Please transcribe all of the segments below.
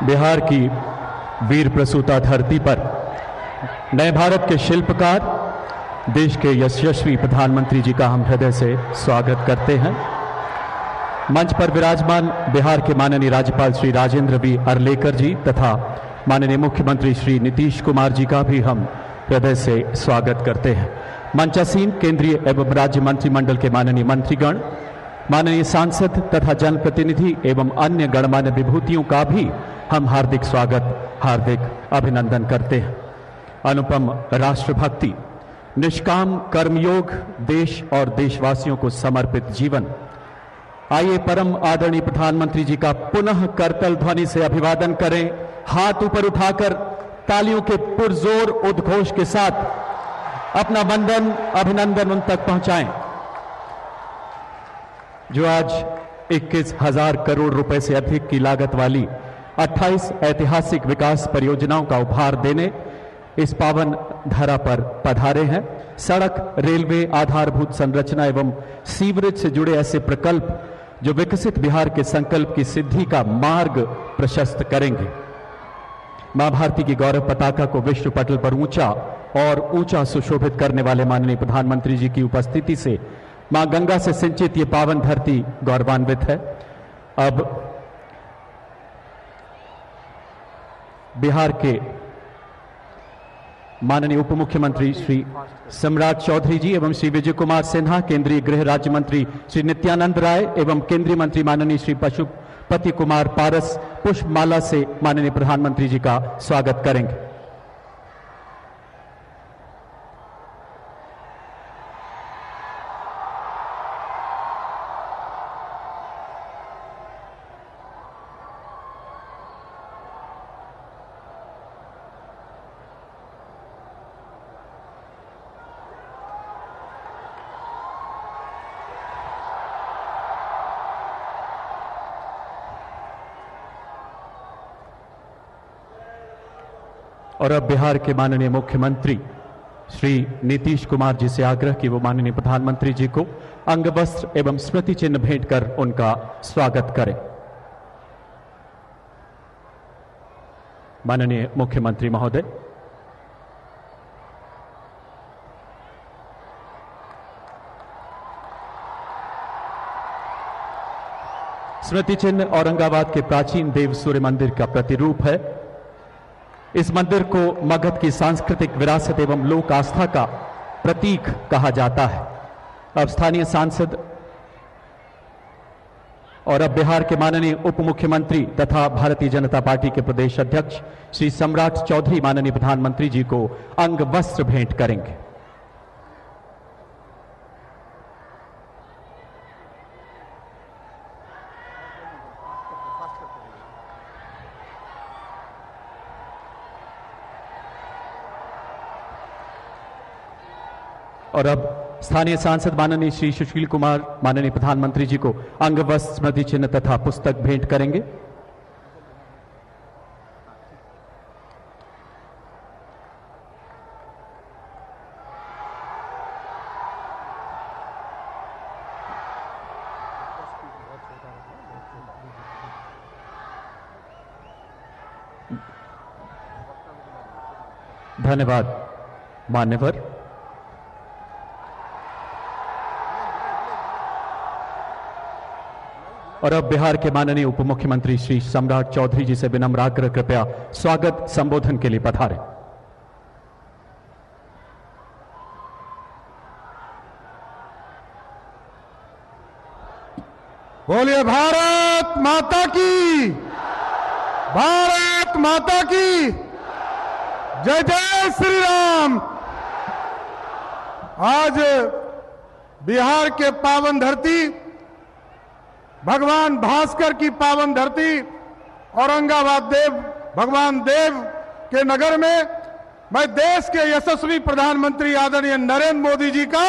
बिहार की वीर प्रसूता धरती पर नए भारत के शिल्पकार, देश के यशस्वी प्रधानमंत्री जी का हम हृदय से स्वागत करते हैं। मंच पर विराजमान बिहार के माननीय राज्यपाल श्री राजेंद्र वी अर्लेकर जी तथा माननीय मुख्यमंत्री श्री नीतीश कुमार जी का भी हम हृदय से स्वागत करते हैं। मंचासीन केंद्रीय एवं राज्य मंत्रिमंडल के माननीय मंत्रीगण, माननीय सांसद तथा जनप्रतिनिधि एवं अन्य गणमान्य विभूतियों का भी हम हार्दिक स्वागत, हार्दिक अभिनंदन करते हैं। अनुपम राष्ट्रभक्ति, निष्काम कर्मयोग, देश और देशवासियों को समर्पित जीवन। आइए परम आदरणीय प्रधानमंत्री जी का पुनः करतल ध्वनि से अभिवादन करें। हाथ ऊपर उठाकर तालियों के पुरजोर उद्घोष के साथ अपना वंदन, अभिनंदन उन तक पहुंचाएं जो आज 21,000 करोड़ रुपए से अधिक की लागत वाली 28 ऐतिहासिक विकास परियोजनाओं का उपहार देने इस पावन धरा पर पधारे हैं। सड़क, रेलवे, आधारभूत संरचना एवं सीवरेज से जुड़े ऐसे प्रकल्प जो विकसित बिहार के संकल्प की सिद्धि का मार्ग प्रशस्त करेंगे। मां भारती की गौरव पताका को विश्व पटल पर ऊंचा और ऊंचा सुशोभित करने वाले माननीय प्रधानमंत्री जी की उपस्थिति से मां गंगा से सिंचित ये पावन धरती गौरवान्वित है। अब बिहार के माननीय उप मुख्यमंत्री श्री सम्राट चौधरी जी एवं श्री विजय कुमार सिन्हा, केंद्रीय गृह राज्य मंत्री श्री नित्यानंद राय एवं केंद्रीय मंत्री माननीय श्री पशुपति कुमार पारस पुष्पमाला से माननीय प्रधानमंत्री जी का स्वागत करेंगे। और अब बिहार के माननीय मुख्यमंत्री श्री नीतीश कुमार जी से आग्रह कि वो माननीय प्रधानमंत्री जी को अंगवस्त्र एवं स्मृति चिन्ह भेंट कर उनका स्वागत करें। माननीय मुख्यमंत्री महोदय, स्मृति चिन्ह औरंगाबाद के प्राचीन देव सूर्य मंदिर का प्रतिरूप है। इस मंदिर को मगध की सांस्कृतिक विरासत एवं लोक आस्था का प्रतीक कहा जाता है। अब स्थानीय सांसद और अब बिहार के माननीय उप मुख्यमंत्री तथा भारतीय जनता पार्टी के प्रदेश अध्यक्ष श्री सम्राट चौधरी माननीय प्रधानमंत्री जी को अंग वस्त्र भेंट करेंगे। और अब स्थानीय सांसद माननीय श्री सुशील कुमार माननीय प्रधानमंत्री जी को अंग वस्त्र, स्मृति चिन्ह तथा पुस्तक भेंट करेंगे। धन्यवाद मान्यवर। और अब बिहार के माननीय उप मुख्यमंत्री श्री सम्राट चौधरी जी से विनम्र आग्रह, कृपया स्वागत संबोधन के लिए पधारें। बोलिए भारत माता की, भारत माता की जय जय श्री राम। आज बिहार के पावन धरती, भगवान भास्कर की पावन धरती औरंगाबाद देव भगवान देव के नगर में मैं देश के यशस्वी प्रधानमंत्री आदरणीय नरेंद्र मोदी जी का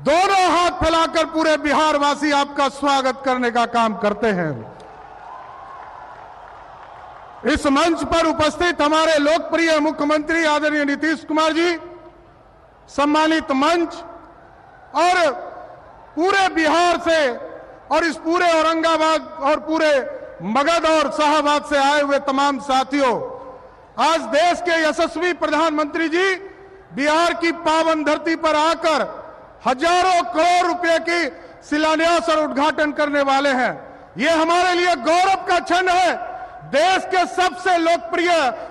दोनों हाथ फैलाकर पूरे बिहार वासी आपका स्वागत करने का काम करते हैं। इस मंच पर उपस्थित हमारे लोकप्रिय मुख्यमंत्री आदरणीय नीतीश कुमार जी, सम्मानित मंच और पूरे बिहार से और इस पूरे औरंगाबाद और पूरे मगध और शाहबाद से आए हुए तमाम साथियों, आज देश के यशस्वी प्रधानमंत्री जी बिहार की पावन धरती पर आकर हजारों करोड़ रुपए की शिलान्यास और उद्घाटन करने वाले हैं। ये हमारे लिए गौरव का क्षण है। देश के सबसे लोकप्रिय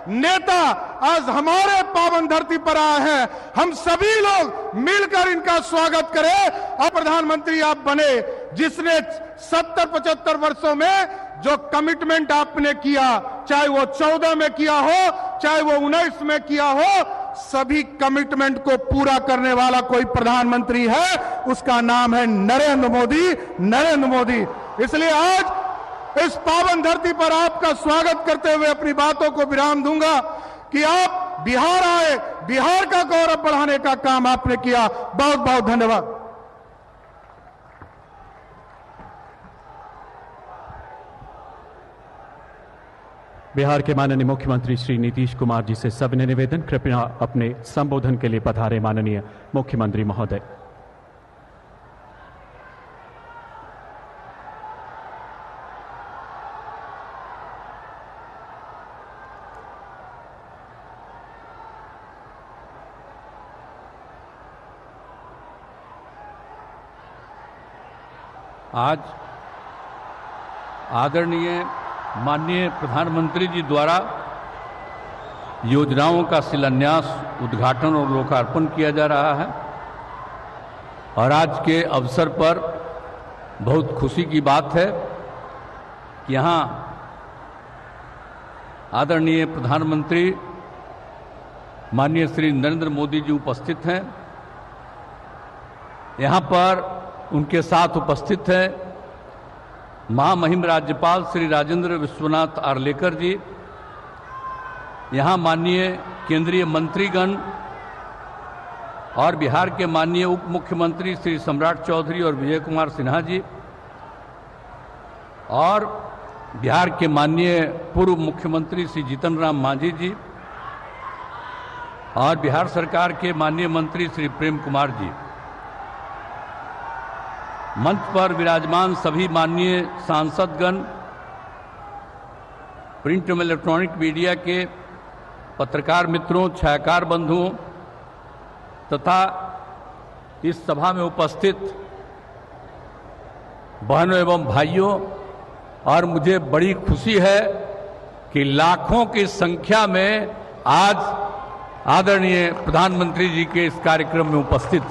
नेता आज हमारे पावन धरती पर आए हैं। हम सभी लोग मिलकर इनका स्वागत करें। और प्रधानमंत्री आप बने जिसने 70-75 वर्षों में जो कमिटमेंट आपने किया, चाहे वो 14 में किया हो, चाहे वो 19 में किया हो, सभी कमिटमेंट को पूरा करने वाला कोई प्रधानमंत्री है, उसका नाम है नरेंद्र मोदी। नरेंद्र मोदी। इसलिए आज इस पावन धरती पर आपका स्वागत करते हुए अपनी बातों को विराम दूंगा कि आप बिहार आए, बिहार का गौरव बढ़ाने का काम आपने किया। बहुत बहुत धन्यवाद। बिहार के माननीय मुख्यमंत्री श्री नीतीश कुमार जी से सविनय निवेदन, कृपया अपने संबोधन के लिए पधारे माननीय मुख्यमंत्री महोदय। आज आदरणीय माननीय प्रधानमंत्री जी द्वारा योजनाओं का शिलान्यास, उद्घाटन और लोकार्पण किया जा रहा है और आज के अवसर पर बहुत खुशी की बात है कि यहाँ आदरणीय प्रधानमंत्री माननीय श्री नरेंद्र मोदी जी उपस्थित हैं। यहाँ पर उनके साथ उपस्थित हैं महामहिम राज्यपाल श्री राजेंद्र विश्वनाथ आर्लेकर जी, यहाँ माननीय केंद्रीय मंत्रीगण और बिहार के माननीय उप मुख्यमंत्री श्री सम्राट चौधरी और विजय कुमार सिन्हा जी, और बिहार के माननीय पूर्व मुख्यमंत्री श्री जीतन राम मांझी जी और बिहार सरकार के माननीय मंत्री श्री प्रेम कुमार जी, मंच पर विराजमान सभी माननीय सांसदगण, प्रिंट एवं इलेक्ट्रॉनिक मीडिया के पत्रकार मित्रों, छायाकार बंधुओं तथा इस सभा में उपस्थित बहनों एवं भाइयों, और मुझे बड़ी खुशी है कि लाखों की संख्या में आज आदरणीय प्रधानमंत्री जी के इस कार्यक्रम में उपस्थित,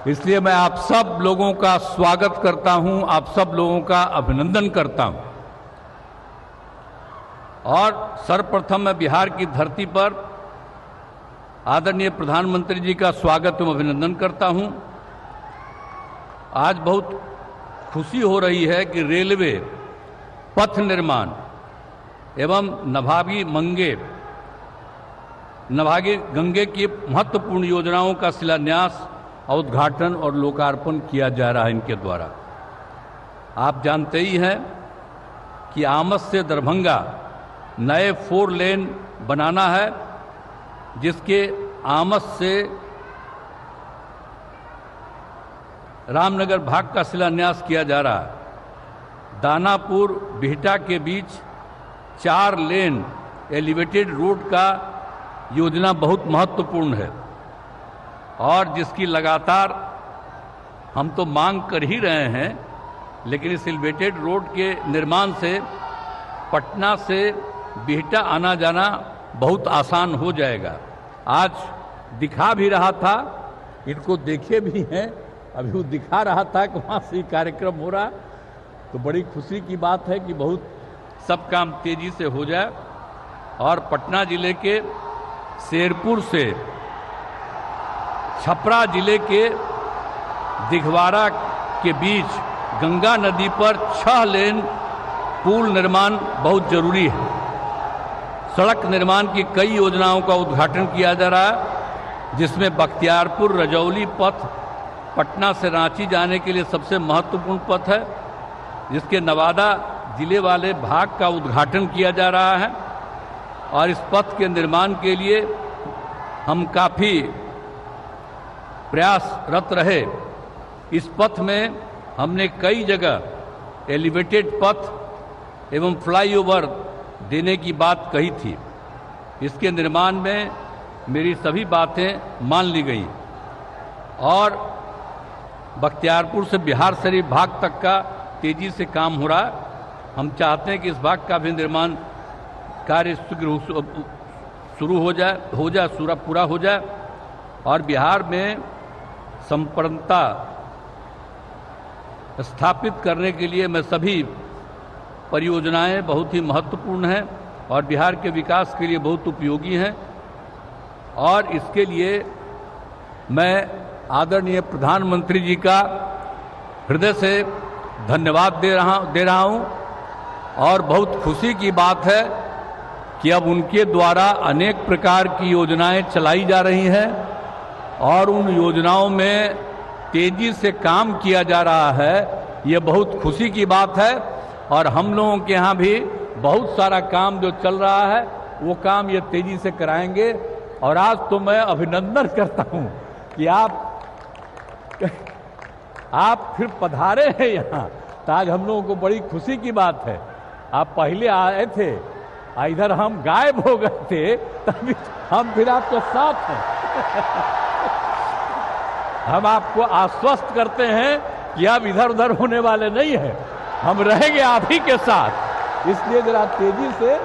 इसलिए मैं आप सब लोगों का स्वागत करता हूं, आप सब लोगों का अभिनंदन करता हूं। और सर्वप्रथम मैं बिहार की धरती पर आदरणीय प्रधानमंत्री जी का स्वागत एवं अभिनंदन करता हूं। आज बहुत खुशी हो रही है कि रेलवे, पथ निर्माण एवं नमामि गंगे की महत्वपूर्ण योजनाओं का शिलान्यास, उद्घाटन और लोकार्पण किया जा रहा है इनके द्वारा। आप जानते ही हैं कि आमस से दरभंगा नए 4 लेन बनाना है, जिसके आमस से रामनगर भाग का शिलान्यास किया जा रहा है। दानापुर बिहटा के बीच 4 लेन एलिवेटेड रोड का योजना बहुत महत्वपूर्ण है और जिसकी लगातार हम तो मांग कर ही रहे हैं, लेकिन इस एलिवेटेड रोड के निर्माण से पटना से बिहटा आना जाना बहुत आसान हो जाएगा। आज दिखा भी रहा था, इनको देखे भी हैं, अभी वो दिखा रहा था कि वहाँ से कार्यक्रम हो रहा, तो बड़ी खुशी की बात है कि बहुत सब काम तेजी से हो जाए। और पटना जिले के शेरपुर से छपरा जिले के दिघवारा के बीच गंगा नदी पर 6 लेन पुल निर्माण बहुत जरूरी है। सड़क निर्माण की कई योजनाओं का उद्घाटन किया जा रहा है, जिसमें बख्तियारपुर रजौली पथ पटना से रांची जाने के लिए सबसे महत्वपूर्ण पथ है, जिसके नवादा जिले वाले भाग का उद्घाटन किया जा रहा है। और इस पथ के निर्माण के लिए हम काफ़ी प्रयासरत रहे। इस पथ में हमने कई जगह एलिवेटेड पथ एवं फ्लाईओवर देने की बात कही थी। इसके निर्माण में मेरी सभी बातें मान ली गई और बख्तियारपुर से बिहार शरीफ भाग तक का तेजी से काम हो रहा है। हम चाहते हैं कि इस भाग का भी निर्माण कार्य शीघ्र शुरू हो जाए, पूरा हो जाए और बिहार में संपन्नता स्थापित करने के लिए मैं सभी परियोजनाएं बहुत ही महत्वपूर्ण हैं और बिहार के विकास के लिए बहुत उपयोगी हैं और इसके लिए मैं आदरणीय प्रधानमंत्री जी का हृदय से धन्यवाद दे रहा हूं और बहुत खुशी की बात है कि अब उनके द्वारा अनेक प्रकार की योजनाएं चलाई जा रही हैं और उन योजनाओं में तेजी से काम किया जा रहा है। ये बहुत खुशी की बात है और हम लोगों के यहाँ भी बहुत सारा काम जो चल रहा है वो काम ये तेजी से कराएंगे। और आज तो मैं अभिनंदन करता हूँ कि आप फिर पधारे हैं यहाँ, तो आज हम लोगों को बड़ी खुशी की बात है। आप पहले आए थे, इधर हम गायब हो गए थे, तभी हम फिर आपके साथ हैं। हम आपको आश्वस्त करते हैं कि आप इधर उधर होने वाले नहीं हैं, हम रहेंगे आप ही के साथ। इसलिए जरा तेजी से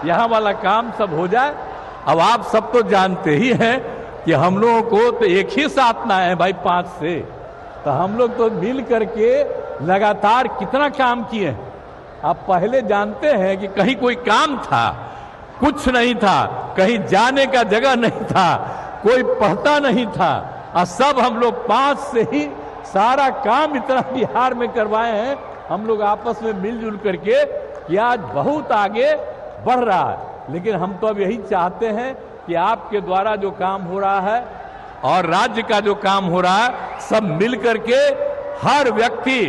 यहाँ वाला काम सब हो जाए। अब आप सब तो जानते ही हैं कि हम लोगों को तो एक ही साथ ना है भाई 5 से, तो हम लोग तो मिल करके लगातार कितना काम किए हैं। आप पहले जानते हैं कि कहीं कोई काम था, कुछ नहीं था, कहीं जाने का जगह नहीं था, कोई पढ़ता नहीं था और सब हम लोग 5 से ही सारा काम इतना बिहार में करवाए हैं हम लोग आपस में मिलजुल करके कि आज बहुत आगे बढ़ रहा है। लेकिन हम तो अब यही चाहते हैं कि आपके द्वारा जो काम हो रहा है और राज्य का जो काम हो रहा है सब मिल करके हर व्यक्ति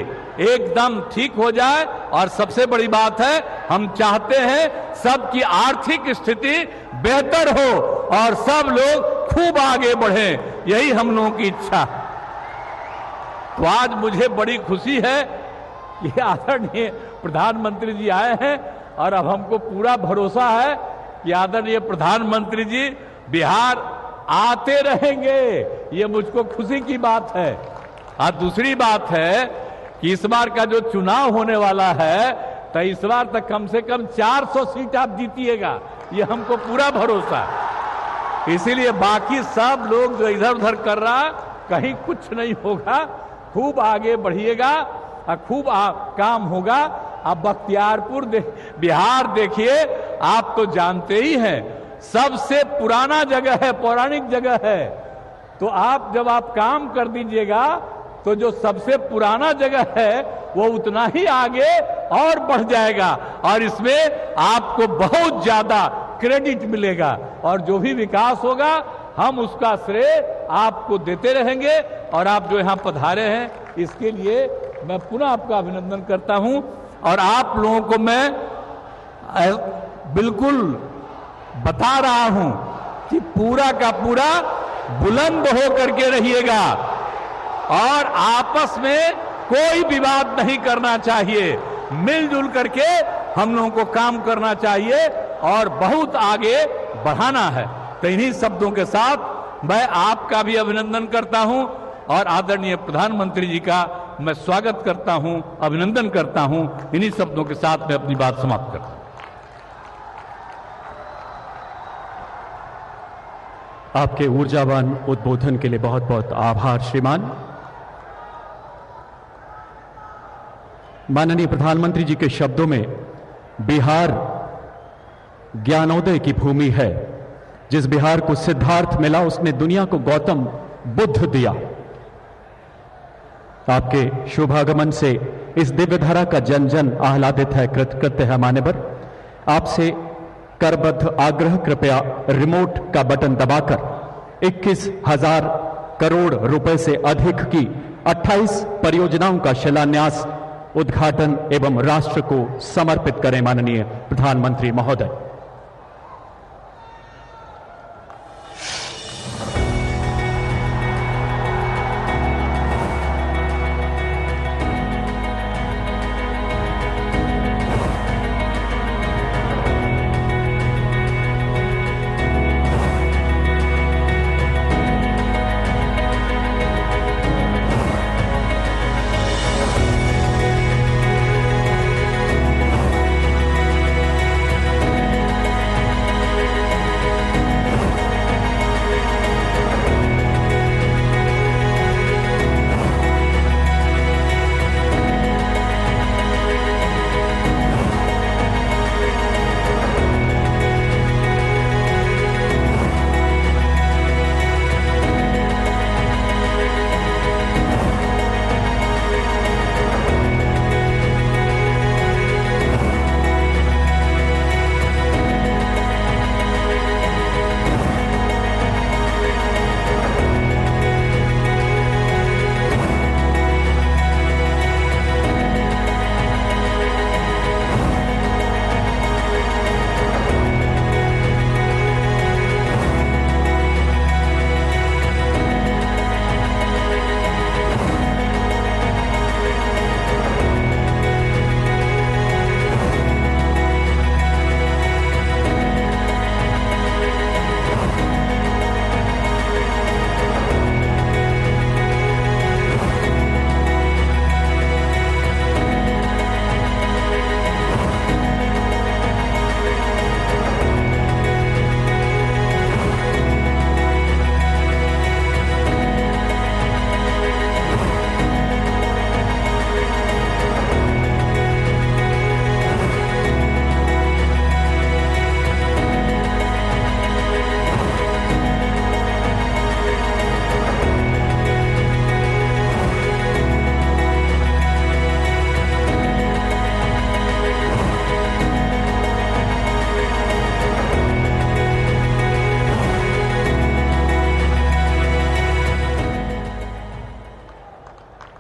एकदम ठीक हो जाए। और सबसे बड़ी बात है, हम चाहते हैं सबकी आर्थिक स्थिति बेहतर हो और सब लोग खूब आगे बढ़ें, यही हम लोगों की इच्छा। तो आज मुझे बड़ी खुशी है कि आदरणीय प्रधानमंत्री जी आए हैं और अब हमको पूरा भरोसा है कि आदरणीय प्रधानमंत्री जी बिहार आते रहेंगे। ये मुझको खुशी की बात है। और दूसरी बात है कि इस बार का जो चुनाव होने वाला है तो इस बार तक कम से कम 400 सीट आप जीतिएगा, ये हमको पूरा भरोसा है। इसीलिए बाकी सब लोग जो इधर उधर कर रहा कहीं कुछ नहीं होगा, खूब आगे बढ़िएगा और खूब काम होगा। अब बख्तियारपुर बिहार देखिए, आप तो जानते ही हैं सबसे पुराना जगह है, पौराणिक जगह है। तो आप जब आप काम कर दीजिएगा तो जो सबसे पुराना जगह है वो उतना ही आगे और बढ़ जाएगा और इसमें आपको बहुत ज्यादा क्रेडिट मिलेगा और जो भी विकास होगा हम उसका श्रेय आपको देते रहेंगे। और आप जो यहाँ पधारे हैं इसके लिए मैं पुनः आपका अभिनंदन करता हूं और आप लोगों को मैं बिल्कुल बता रहा हूं कि पूरा का पूरा बुलंद हो करके रहिएगा और आपस में कोई विवाद नहीं करना चाहिए, मिलजुल करके हम लोगों को काम करना चाहिए और बहुत आगे बढ़ाना है। तो इन्हीं शब्दों के साथ मैं आपका भी अभिनंदन करता हूं और आदरणीय प्रधानमंत्री जी का मैं स्वागत करता हूं, अभिनंदन करता हूं। इन्हीं शब्दों के साथ मैं अपनी बात समाप्त करता हूं। आपके ऊर्जावान उद्बोधन के लिए बहुत बहुत आभार श्रीमान। माननीय प्रधानमंत्री जी के शब्दों में बिहार ज्ञानोदय की भूमि है। जिस बिहार को सिद्धार्थ मिला उसने दुनिया को गौतम बुद्ध दिया। आपके शुभागमन से इस दिव्य धारा का जन जन आह्लादित है, कृतकृत्य है। मान्यवर, आपसे करबद्ध आग्रह, कृपया रिमोट का बटन दबाकर 21,000 करोड़ रुपए से अधिक की 28 परियोजनाओं का शिलान्यास, उद्घाटन एवं राष्ट्र को समर्पित करें। माननीय प्रधानमंत्री महोदय।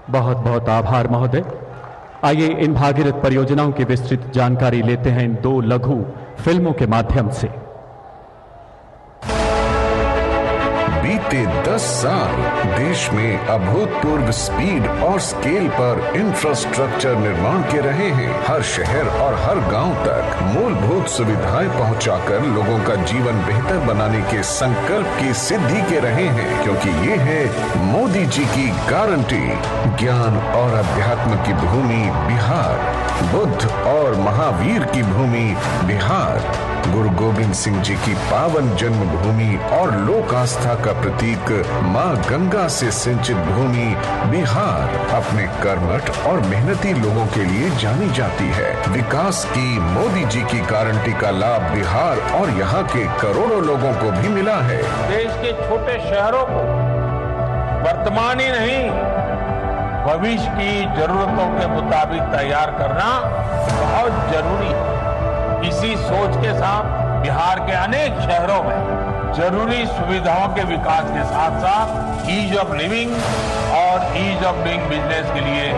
बहुत बहुत आभार महोदय। आइए इन भागीरथ परियोजनाओं की विस्तृत जानकारी लेते हैं इन 2 लघु फिल्मों के माध्यम से। बीते 10 साल देश में अभूतपूर्व स्पीड और स्केल पर इंफ्रास्ट्रक्चर निर्माण के रहे हैं। हर शहर और हर गांव तक मूलभूत सुविधाएं पहुंचाकर लोगों का जीवन बेहतर बनाने के संकल्प की सिद्धि के रहे हैं, क्योंकि ये है मोदी जी की गारंटी। ज्ञान और अध्यात्म की भूमि बिहार, बुद्ध और महावीर की भूमि बिहार, गुरु गोविंद सिंह जी की पावन जन्मभूमि और लोक आस्था का प्रतीक मां गंगा से सिंचित भूमि बिहार अपने कर्मठ और मेहनती लोगों के लिए जानी जाती है। विकास की मोदी जी की गारंटी का लाभ बिहार और यहाँ के करोड़ों लोगों को भी मिला है। देश के छोटे शहरों को वर्तमान ही नहीं, भविष्य की जरूरतों के मुताबिक तैयार करना बहुत जरूरी है। इसी सोच के साथ बिहार के अनेक शहरों में जरूरी सुविधाओं के विकास के साथ साथ ईज ऑफ लिविंग और ईज ऑफ डूइंग बिजनेस के लिए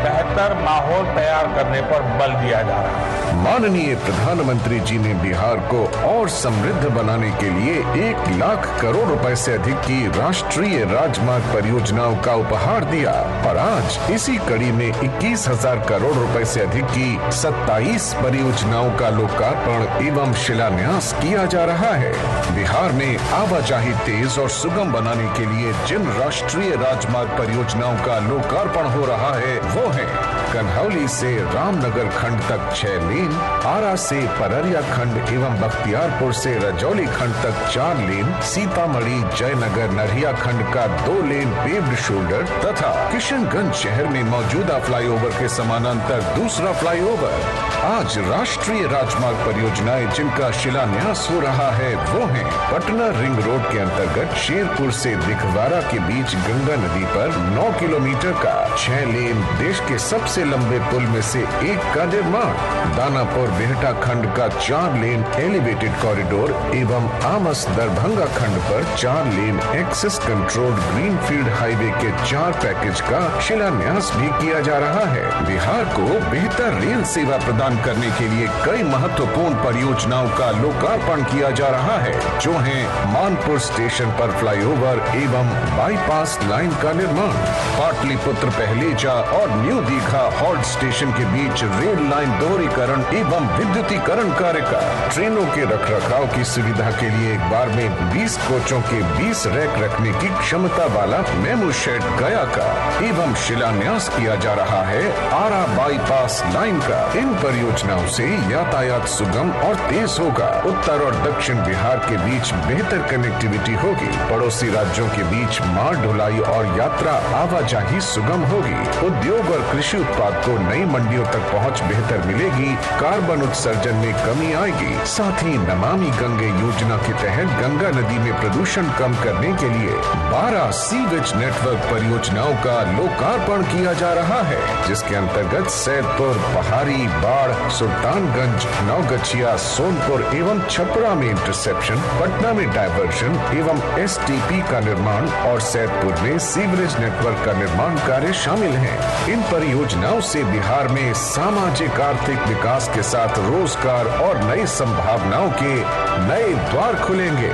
बेहतर माहौल तैयार करने पर बल दिया जा रहा है। माननीय प्रधानमंत्री जी ने बिहार को और समृद्ध बनाने के लिए 1 लाख करोड़ रुपए से अधिक की राष्ट्रीय राजमार्ग परियोजनाओं का उपहार दिया और आज इसी कड़ी में 21,000 करोड़ रुपए से अधिक की 27 परियोजनाओं का लोकार्पण एवं शिलान्यास किया जा रहा है। बिहार में आवाजाही तेज और सुगम बनाने के लिए जिन राष्ट्रीय राजमार्ग परियोजनाओं का लोकार्पण हो रहा है वो है कन्हौली से रामनगर खंड तक 6 लेन, आरा से पररिया खंड एवं बख्तियारपुर से रजौली खंड तक 4 लेन, सीतामढ़ी जयनगर नरिया खंड का 2 लेन पेव्ड शोल्डर तथा किशनगंज शहर में मौजूदा फ्लाईओवर के समानांतर दूसरा फ्लाईओवर। आज राष्ट्रीय राजमार्ग परियोजनाएं जिनका शिलान्यास हो रहा है वो है पटना रिंग रोड के अंतर्गत शेरपुर से दिखवारा के बीच गंगा नदी पर 9 किलोमीटर का 6 लेन देश के सबसे लंबे पुल में से एक का निर्माण, दानापुर बिहटा खंड का 4 लेन एलिवेटेड कॉरिडोर एवं आमस दरभंगा खंड पर 4 lane access controlled greenfield highway के 4 पैकेज का शिलान्यास भी किया जा रहा है। बिहार को बेहतर रेल सेवा प्रदान करने के लिए कई महत्वपूर्ण परियोजनाओं का लोकार्पण किया जा रहा है, जो है मानपुर स्टेशन पर फ्लाईओवर एवं बाईपास लाइन का निर्माण, पाटलिपुत्र पहलेजा और न्यू दीघा हॉल्ट स्टेशन के बीच रेल लाइन दोहरीकरण एवं विद्युतीकरण कार्य का, ट्रेनों के रखरखाव की सुविधा के लिए एक बार में 20 कोचों के 20 रैक रखने की क्षमता वाला मेमू शेड गया का एवं शिलान्यास किया जा रहा है आरा बाईपास लाइन का। इन परियोजनाओं से यातायात सुगम और तेज होगा। उत्तर और दक्षिण बिहार के बीच बेहतर कनेक्टिविटी होगी। पड़ोसी राज्यों के बीच माल ढुलाई और यात्रा आवाजाही सुगम होगी। उद्योग और कृषि उत्पाद को नई मंडियों तक पहुंच बेहतर मिलेगी। कार्बन उत्सर्जन में कमी आएगी। साथ ही नमामि गंगे योजना के तहत गंगा नदी में प्रदूषण कम करने के लिए 12 सीवेज नेटवर्क परियोजनाओं का लोकार्पण किया जा रहा है, जिसके अंतर्गत सैदपुर, पहाड़ी, बाढ़, सुल्तानगंज, नौगछिया, सोनपुर एवं छपरा में इंटरसेप्शन, पटना में डायवर्जन एवं STP का निर्माण और सैदपुर में सीवरेज नेटवर्क का निर्माण कार्य शामिल है। इन परियोजनाओं से बिहार में सामाजिक आर्थिक विकास के साथ रोजगार और नई संभावनाओं के नए द्वार खुलेंगे।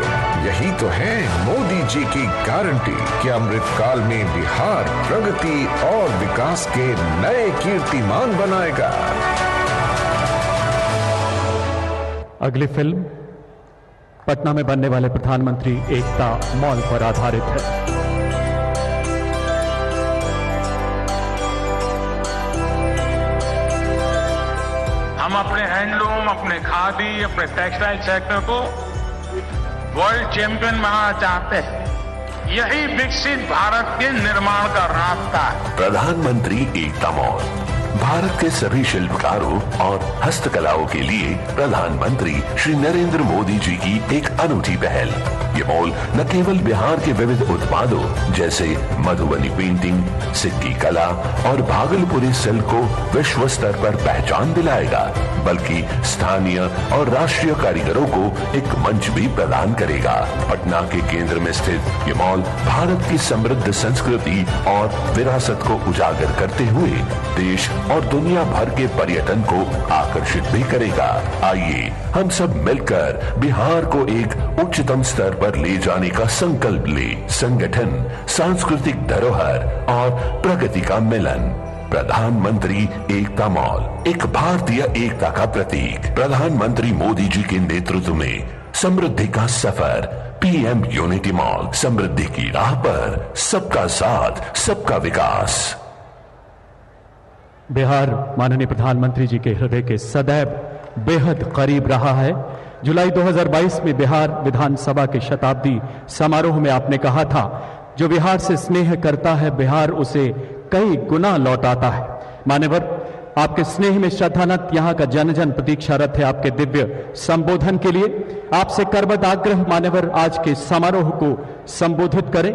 यही तो है मोदी जी की गारंटी कि अमृतकाल में बिहार प्रगति और विकास के नए कीर्तिमान बनाएगा। अगली फिल्म पटना में बनने वाले प्रधानमंत्री एकता मॉल पर आधारित है। हम अपने हैंडलूम, अपने खादी, अपने टेक्सटाइल सेक्टर को वर्ल्ड चैंपियन बनाना चाहते हैं। यही विकसित भारत के निर्माण का रास्ता है। प्रधानमंत्री एकता मॉल भारत के सभी शिल्पकारों और हस्तकलाओं के लिए प्रधानमंत्री श्री नरेंद्र मोदी जी की एक अनूठी पहल। ये मॉल न केवल बिहार के विविध उत्पादों जैसे मधुबनी पेंटिंग, सिक्की कला और भागलपुरी सिल्क को विश्व स्तर पर पहचान दिलाएगा, बल्कि स्थानीय और राष्ट्रीय कारीगरों को एक मंच भी प्रदान करेगा। पटना के केंद्र में स्थित ये मॉल भारत की समृद्ध संस्कृति और विरासत को उजागर करते हुए देश और दुनिया भर के पर्यटन को आकर्षित भी करेगा। आइए हम सब मिलकर बिहार को एक उच्चतम स्तर पर ले जाने का संकल्प ले। संगठन, सांस्कृतिक धरोहर और प्रगति का मिलन। प्रधानमंत्री एकता मॉल, एक भारतीय एकता का प्रतीक। प्रधानमंत्री मोदी जी के नेतृत्व में समृद्धि का सफर। पीएम यूनिटी मॉल, समृद्धि की राह पर सबका साथ, सबका विकास। बिहार माननीय प्रधानमंत्री जी के हृदय के सदैव बेहद करीब रहा है। जुलाई 2022 में बिहार विधानसभा के शताब्दी समारोह में आपने कहा था, जो बिहार से स्नेह करता है बिहार उसे कई गुना लौटाता है। मान्यवर, आपके स्नेह में श्रद्धानत यहाँ का जन जन प्रतीक्षारत है आपके दिव्य संबोधन के लिए। आपसे करबद्ध आग्रह मान्यवर आज के समारोह को संबोधित करें,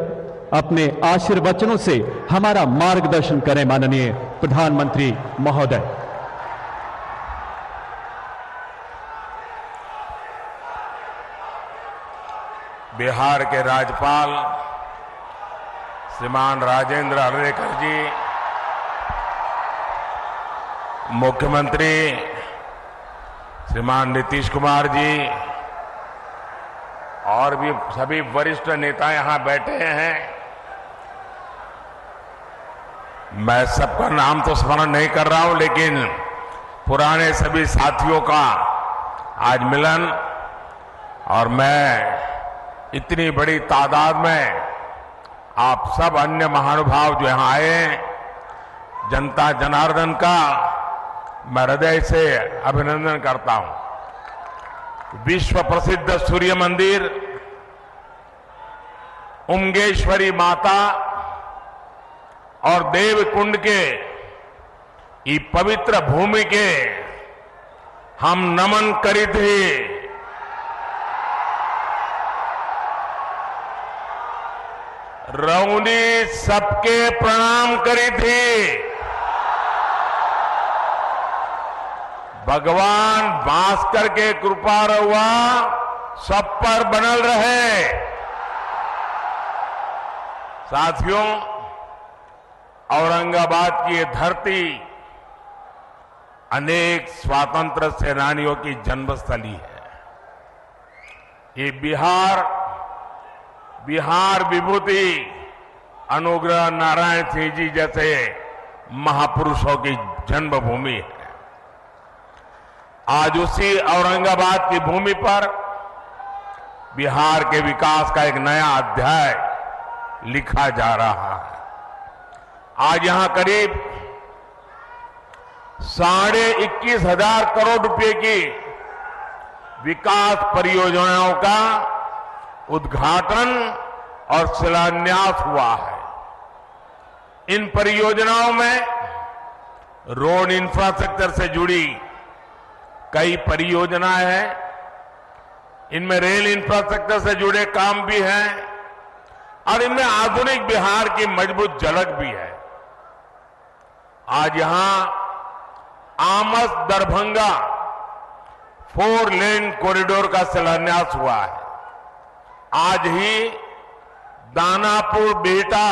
अपने आशीर्वचनों से हमारा मार्गदर्शन करें। माननीय प्रधानमंत्री महोदय। बिहार के राज्यपाल श्रीमान राजेंद्र अर्लेकर जी, मुख्यमंत्री श्रीमान नीतीश कुमार जी और भी सभी वरिष्ठ नेता यहां बैठे हैं। मैं सबका नाम तो स्मरण नहीं कर रहा हूं, लेकिन पुराने सभी साथियों का आज मिलन, और मैं इतनी बड़ी तादाद में आप सब अन्य महानुभाव जो यहां आए, जनता जनार्दन का मैं हृदय से अभिनंदन करता हूं। विश्व प्रसिद्ध सूर्य मंदिर, उमगेश्वरी माता और देवकुंड के ये पवित्र भूमि के हम नमन करी थे। रौनी सबके प्रणाम करी थी। भगवान भास्कर के कृपा रहुआ सब पर बनल रहे। साथियों, औरंगाबाद की ये धरती अनेक स्वातंत्र सेनानियों की जन्मस्थली है। ये बिहार विभूति अनुग्रह नारायण सिंह जी जैसे महापुरुषों की जन्मभूमि है। आज उसी औरंगाबाद की भूमि पर बिहार के विकास का एक नया अध्याय लिखा जा रहा है। आज यहां करीब 21,500 करोड़ रुपए की विकास परियोजनाओं का उद्घाटन और शिलान्यास हुआ है। इन परियोजनाओं में रोड इंफ्रास्ट्रक्चर से जुड़ी कई परियोजनाएं हैं, इनमें रेल इंफ्रास्ट्रक्चर से जुड़े काम भी हैं और इनमें आधुनिक बिहार की मजबूत झलक भी है। आज यहां आमस दरभंगा 4 लेन कॉरिडोर का शिलान्यास हुआ है। आज ही Danapur Bihta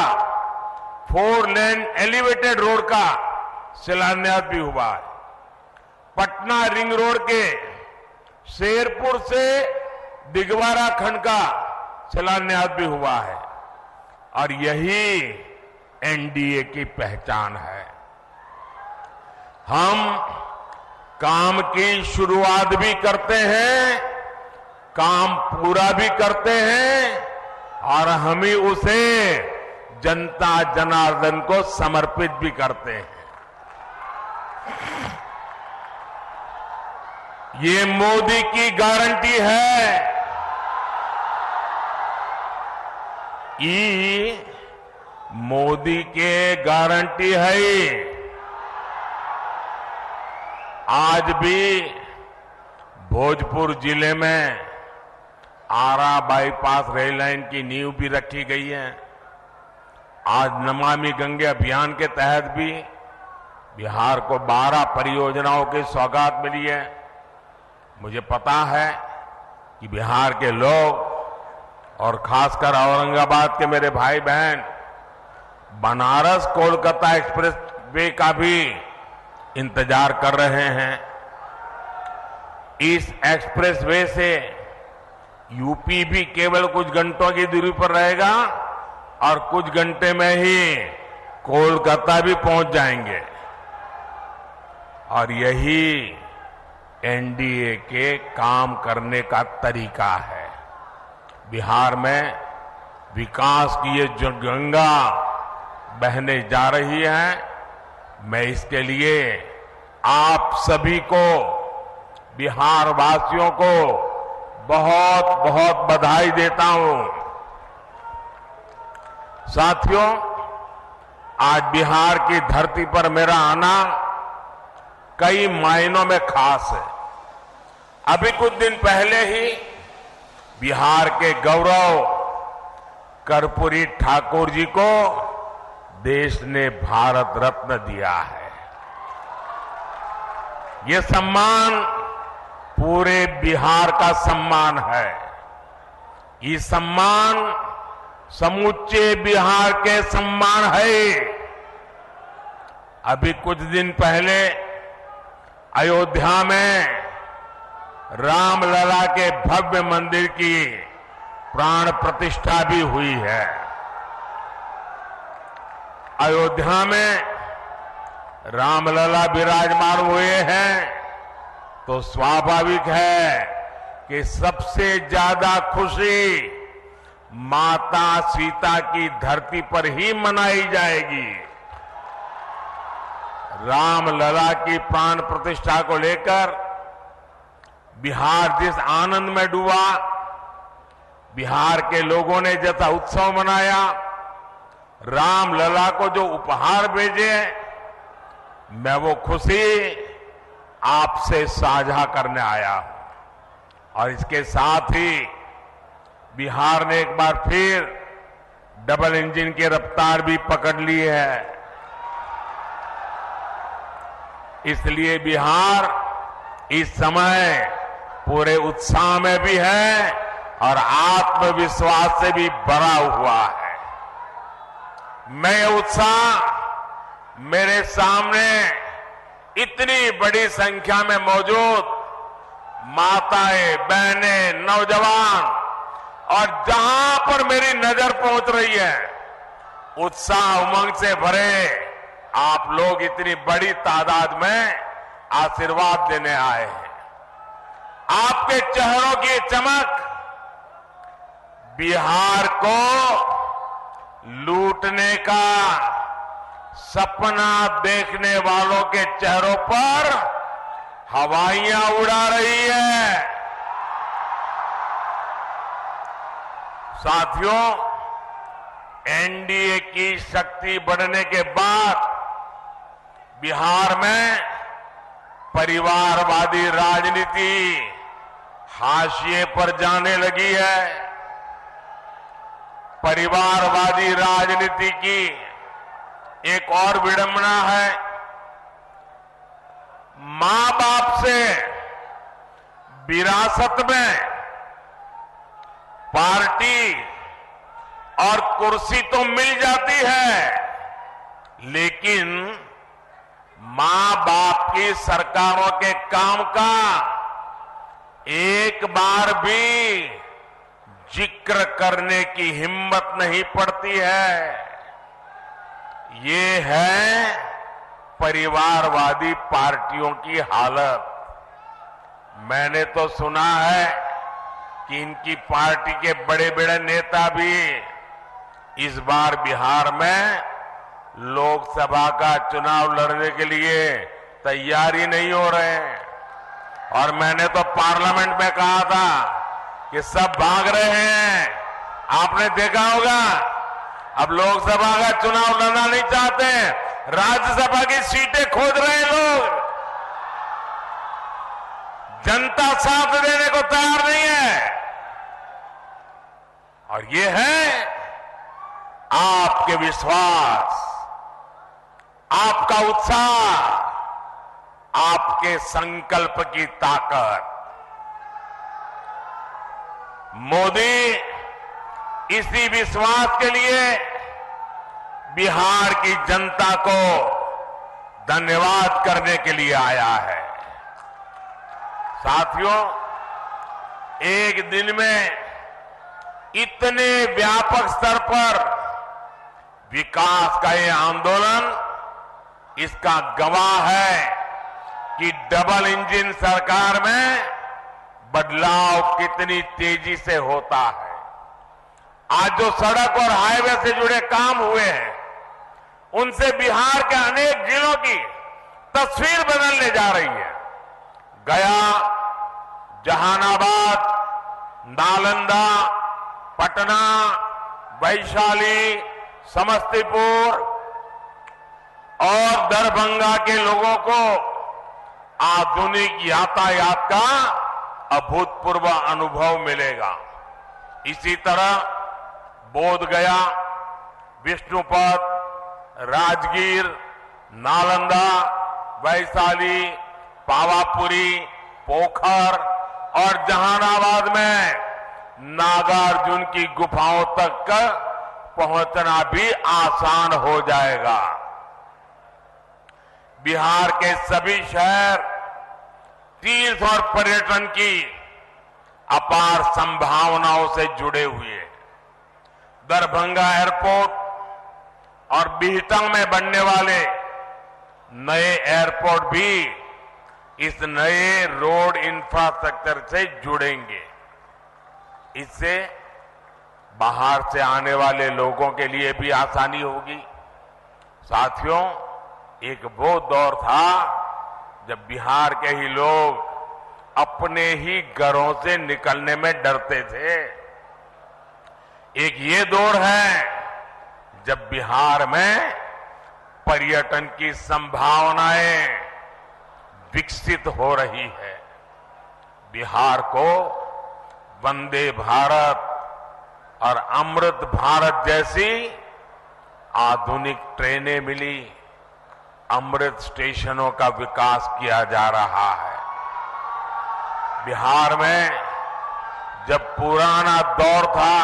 4 lane elevated road का शिलान्यास भी हुआ है। पटना रिंग रोड के शेरपुर से दिगवारा खंड का शिलान्यास भी हुआ है। और यही एनडीए की पहचान है। हम काम की शुरुआत भी करते हैं, काम पूरा भी करते हैं और हम ही उसे जनता जनार्दन को समर्पित भी करते हैं। ये मोदी की गारंटी है। ये मोदी के गारंटी है। आज भी भोजपुर जिले में आरा बाईपास रेल लाइन की नींव भी रखी गई है। आज नमामि गंगे अभियान के तहत भी बिहार को 12 परियोजनाओं की सौगात मिली है। मुझे पता है कि बिहार के लोग और खासकर औरंगाबाद के मेरे भाई बहन बनारस कोलकाता एक्सप्रेस वे का भी इंतजार कर रहे हैं। इस एक्सप्रेस वे से यूपी भी केवल कुछ घंटों की दूरी पर रहेगा और कुछ घंटे में ही कोलकाता भी पहुंच जाएंगे। और यही एनडीए के काम करने का तरीका है। बिहार में विकास की ये जो गंगा बहने जा रही है, मैं इसके लिए आप सभी को, बिहार वासियों को बहुत बहुत बधाई देता हूं। साथियों, आज बिहार की धरती पर मेरा आना कई मायनों में खास है। अभी कुछ दिन पहले ही बिहार के गौरव कर्पूरी ठाकुर जी को देश ने भारत रत्न दिया है। ये सम्मान पूरे बिहार का सम्मान है। ये सम्मान समूचे बिहार के सम्मान है। अभी कुछ दिन पहले अयोध्या में रामलला के भव्य मंदिर की प्राण प्रतिष्ठा भी हुई है। अयोध्या में रामलला विराजमान हुए हैं तो स्वाभाविक है कि सबसे ज्यादा खुशी माता सीता की धरती पर ही मनाई जाएगी। रामलला की प्राण प्रतिष्ठा को लेकर बिहार जिस आनंद में डूबा, बिहार के लोगों ने जैसा उत्सव मनाया, रामलला को जो उपहार भेजे, मैं वो खुशी आपसे साझा करने आया हूं। और इसके साथ ही बिहार ने एक बार फिर डबल इंजन की रफ्तार भी पकड़ ली है। इसलिए बिहार इस समय पूरे उत्साह में भी है और आत्मविश्वास से भी भरा हुआ है। मैं ये उत्साह मेरे सामने इतनी बड़ी संख्या में मौजूद माताएं, बहनें, नौजवान और जहां पर मेरी नजर पहुंच रही है, उत्साह उमंग से भरे आप लोग इतनी बड़ी तादाद में आशीर्वाद देने आए हैं। आपके चेहरों की चमक बिहार को लूटने का सपना देखने वालों के चेहरों पर हवाइयां उड़ा रही है। साथियों, एनडीए की शक्ति बढ़ने के बाद बिहार में परिवारवादी राजनीति हाशिए पर जाने लगी है। परिवारवादी राजनीति की एक और विडंबना है, मां बाप से विरासत में पार्टी और कुर्सी तो मिल जाती है, लेकिन मां बाप की सरकारों के काम का एक बार भी जिक्र करने की हिम्मत नहीं पड़ती है। ये है परिवारवादी पार्टियों की हालत। मैंने तो सुना है कि इनकी पार्टी के बड़े बड़े नेता भी इस बार बिहार में लोकसभा का चुनाव लड़ने के लिए तैयारी नहीं हो रहे हैं। और मैंने तो पार्लियामेंट में कहा था कि सब भाग रहे हैं। आपने देखा होगा, अब लोकसभा का चुनाव लड़ना नहीं चाहते, राज्यसभा की सीटें खोज रहे हैं लोग। जनता साथ देने को तैयार नहीं है। और ये है आपके विश्वास, आपका उत्साह, आपके संकल्प की ताकत। मोदी इसी विश्वास के लिए बिहार की जनता को धन्यवाद करने के लिए आया है। साथियों, एक दिन में इतने व्यापक स्तर पर विकास का ये आंदोलन इसका गवाह है कि डबल इंजन सरकार में बदलाव कितनी तेजी से होता है। आज जो सड़क और हाईवे से जुड़े काम हुए हैं, उनसे बिहार के अनेक जिलों की तस्वीर बदलने जा रही है। गया, जहानाबाद, नालंदा, पटना, वैशाली, समस्तीपुर और दरभंगा के लोगों को आधुनिक यातायात का अभूतपूर्व अनुभव मिलेगा। इसी तरह बोधगया, विष्णुपद, राजगीर, नालंदा, वैशाली, पावापुरी, पोखर और जहानाबाद में नागार्जुन की गुफाओं तक पहुंचना भी आसान हो जाएगा। बिहार के सभी शहर तीर्थ और पर्यटन की अपार संभावनाओं से जुड़े हुए हैं। दरभंगा एयरपोर्ट और बिहटा में बनने वाले नए एयरपोर्ट भी इस नए रोड इंफ्रास्ट्रक्चर से जुड़ेंगे। इससे बाहर से आने वाले लोगों के लिए भी आसानी होगी। साथियों, एक वो दौर था जब बिहार के ही लोग अपने ही घरों से निकलने में डरते थे। एक ये दौर है जब बिहार में पर्यटन की संभावनाएं विकसित हो रही है। बिहार को वंदे भारत और अमृत भारत जैसी आधुनिक ट्रेनें मिली। अमृत स्टेशनों का विकास किया जा रहा है। बिहार में जब पुराना दौर था,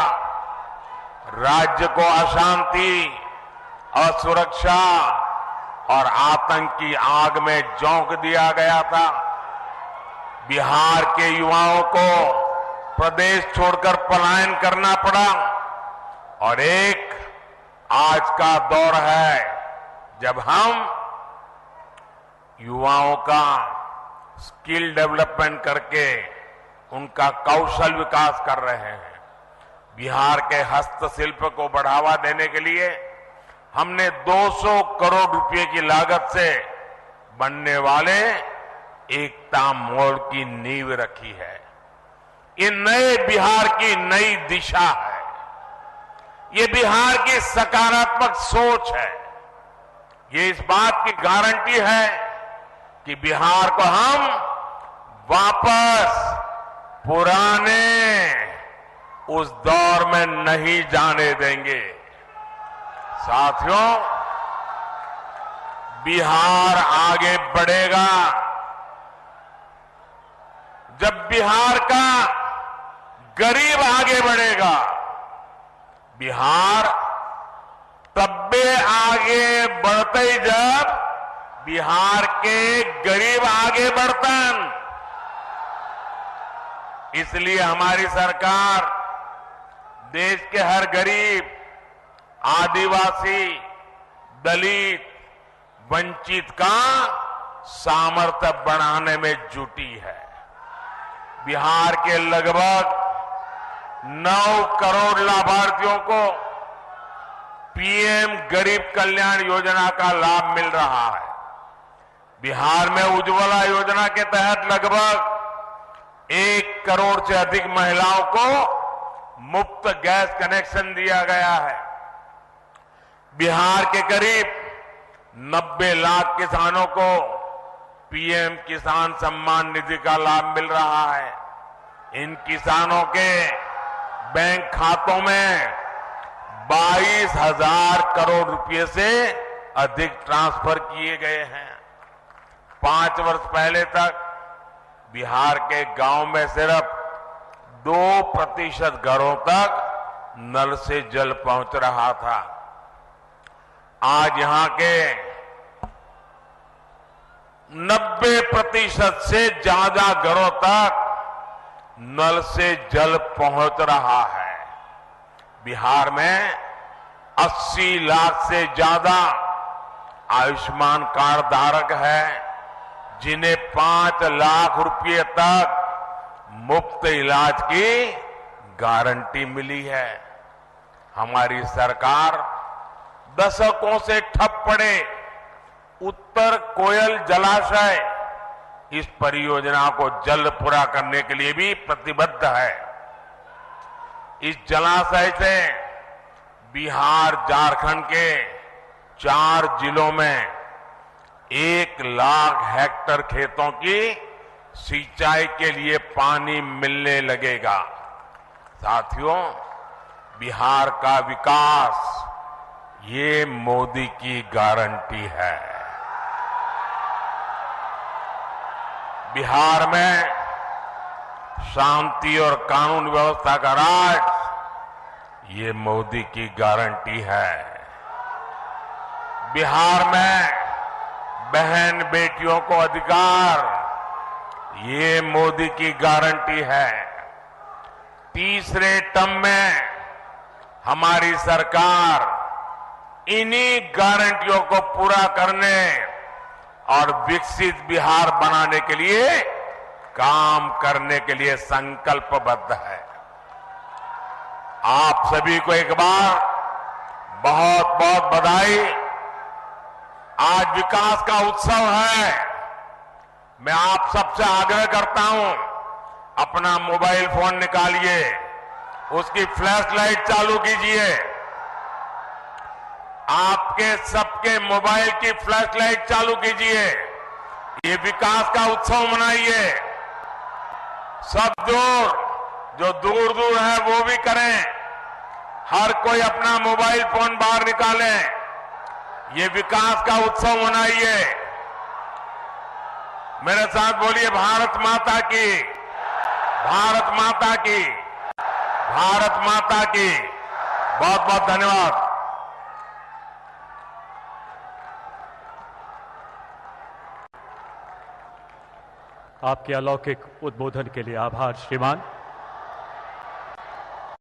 राज्य को अशांति, असुरक्षा और आतंक की आग में झोंक दिया गया था। बिहार के युवाओं को प्रदेश छोड़कर पलायन करना पड़ा और एक आज का दौर है जब हम युवाओं का स्किल डेवलपमेंट करके उनका कौशल विकास कर रहे हैं। बिहार के हस्तशिल्प को बढ़ावा देने के लिए हमने 200 करोड़ रुपए की लागत से बनने वाले एकता मॉल की नींव रखी है। ये नए बिहार की नई दिशा है। ये बिहार की सकारात्मक सोच है। ये इस बात की गारंटी है कि बिहार को हम वापस पुराने उस दौर में नहीं जाने देंगे। साथियों, बिहार आगे बढ़ेगा जब बिहार का गरीब आगे बढ़ेगा। बिहार तब्बे आगे बढ़ते ही जब बिहार के गरीब आगे बढ़तन। इसलिए हमारी सरकार देश के हर गरीब, आदिवासी, दलित, वंचित का सामर्थ्य बढ़ाने में जुटी है। बिहार के लगभग 9 करोड़ लाभार्थियों को पीएम गरीब कल्याण योजना का लाभ मिल रहा है। बिहार में उज्ज्वला योजना के तहत लगभग 1 करोड़ से अधिक महिलाओं को मुफ्त गैस कनेक्शन दिया गया है। बिहार के करीब 90 लाख किसानों को पीएम किसान सम्मान निधि का लाभ मिल रहा है। इन किसानों के बैंक खातों में 22,000 करोड़ रुपए से अधिक ट्रांसफर किए गए हैं। 5 वर्ष पहले तक बिहार के गांव में सिर्फ 2% घरों तक नल से जल पहुंच रहा था। आज यहां के 90% से ज्यादा घरों तक नल से जल पहुंच रहा है। बिहार में 80 लाख से ज्यादा आयुष्मान कार्ड धारक है, जिन्हें 5 लाख रुपए तक मुफ्त इलाज की गारंटी मिली है। हमारी सरकार दशकों से ठप पड़े उत्तर कोयल जलाशय इस परियोजना को जल्द पूरा करने के लिए भी प्रतिबद्ध है। इस जलाशय से बिहार झारखंड के 4 जिलों में 1 लाख हेक्टेयर खेतों की सिंचाई के लिए पानी मिलने लगेगा। साथियों, बिहार का विकास ये मोदी की गारंटी है। बिहार में शांति और कानून व्यवस्था का राज ये मोदी की गारंटी है। बिहार में बहन बेटियों को अधिकार ये मोदी की गारंटी है। तीसरे टर्म में हमारी सरकार इन्हीं गारंटियों को पूरा करने और विकसित बिहार बनाने के लिए काम करने के लिए संकल्पबद्ध है। आप सभी को एक बार बहुत बहुत बधाई। आज विकास का उत्सव है। मैं आप सबसे आग्रह करता हूं, अपना मोबाइल फोन निकालिए, उसकी फ्लैश लाइट चालू कीजिए। आपके सबके मोबाइल की फ्लैश लाइट चालू कीजिए। ये विकास का उत्सव मनाइए। सब जो दूर दूर है वो भी करें। हर कोई अपना मोबाइल फोन बाहर निकालें। ये विकास का उत्सव मनाइए। मेरे साथ बोलिए, भारत माता की, भारत माता की, भारत माता की। बहुत बहुत धन्यवाद। आपके अलौकिक उद्बोधन के लिए आभार श्रीमान।